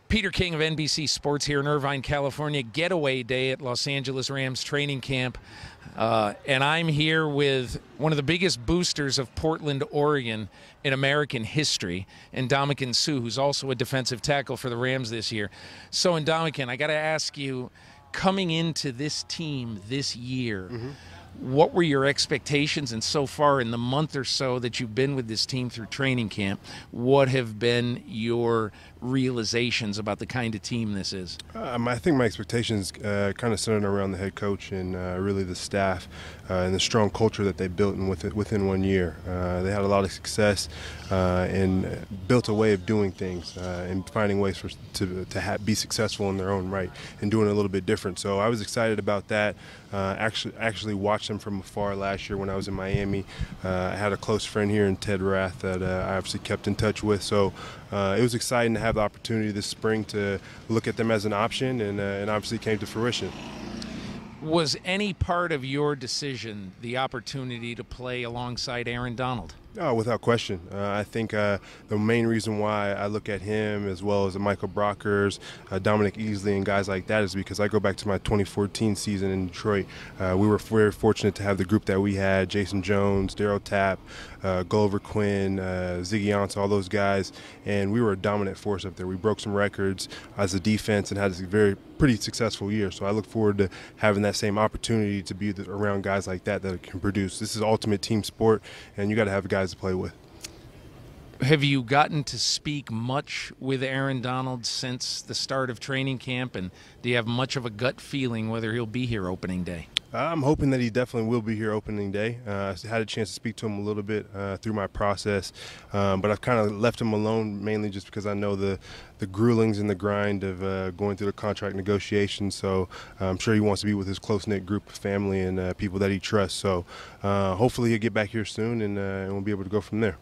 Peter King of NBC Sports here in Irvine, California. Getaway day at Los Angeles Rams training camp. And I'm here with one of the biggest boosters of Portland, Oregon in American history, Ndamukong Suh, who's also a defensive tackle for the Rams this year. So, Ndamukong, I got to ask you, coming into this team this year, what were your expectations? And so far in the month or so that you've been with this team through training camp, what have been your realizations about the kind of team this is? I think my expectations kind of centered around the head coach and really the staff and the strong culture that they built within 1 year. They had a lot of success and built a way of doing things and finding ways to be successful in their own right and doing it a little bit different. So I was excited about that. Actually watched them from afar last year when I was in Miami. I had a close friend here in Ted Rath that I obviously kept in touch with. So it was exciting to have the opportunity this spring to look at them as an option, and obviously came to fruition. Was any part of your decision the opportunity to play alongside Aaron Donald? Oh, without question. I think the main reason why I look at him as well as the Michael Brockers, Dominic Easley, and guys like that is because I go back to my 2014 season in Detroit. We were very fortunate to have the group that we had: Jason Jones, Darryl Tapp, Gulliver Quinn, Ziggy Ansah, all those guys, and we were a dominant force up there. We broke some records as a defense and had a pretty successful year. So I look forward to having that same opportunity to be around guys like that can produce. This is ultimate team sport, and you got to have guys to play with. Have you gotten to speak much with Aaron Donald since the start of training camp, and do you have much of a gut feeling whether he'll be here opening day? I'm hoping that he definitely will be here opening day. I had a chance to speak to him a little bit through my process, but I've kind of left him alone mainly just because I know the gruelings and the grind of going through the contract negotiations. So I'm sure he wants to be with his close-knit group of family and people that he trusts. So hopefully he'll get back here soon, and we'll be able to go from there.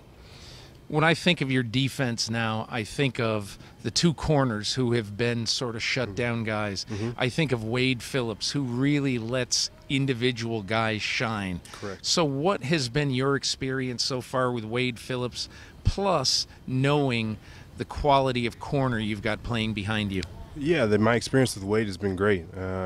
When I think of your defense now, I think of the two corners who have been sort of shut down guys. I think of Wade Phillips, who really lets individual guys shine. Correct. So what has been your experience so far with Wade Phillips, plus knowing the quality of corner you've got playing behind you? Yeah, my experience with Wade has been great.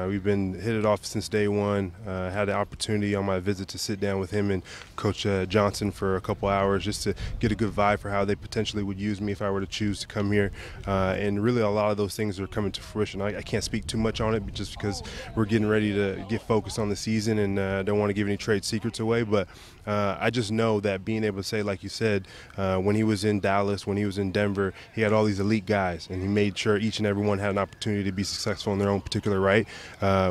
We've been hit it off since day one. Had the opportunity on my visit to sit down with him and Coach Johnson for a couple hours just to get a good vibe for how they potentially would use me if I were to choose to come here. And really a lot of those things are coming to fruition. I can't speak too much on it just because we're getting ready to get focused on the season and don't want to give any trade secrets away. But I just know that being able to say, like you said, when he was in Dallas, when he was in Denver, he had all these elite guys, and he made sure each and every one had an opportunity to be successful in their own particular right,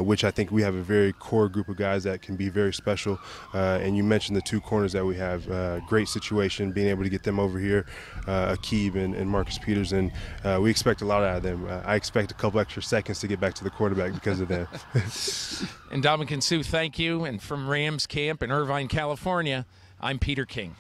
which I think we have a very core group of guys that can be very special. And you mentioned the two corners that we have. Great situation, being able to get them over here, Akib and Marcus Peters, and we expect a lot out of them. I expect a couple extra seconds to get back to the quarterback because of them. And Ndamukong Suh, thank you. And from Rams camp in Irvine, California, I'm Peter King.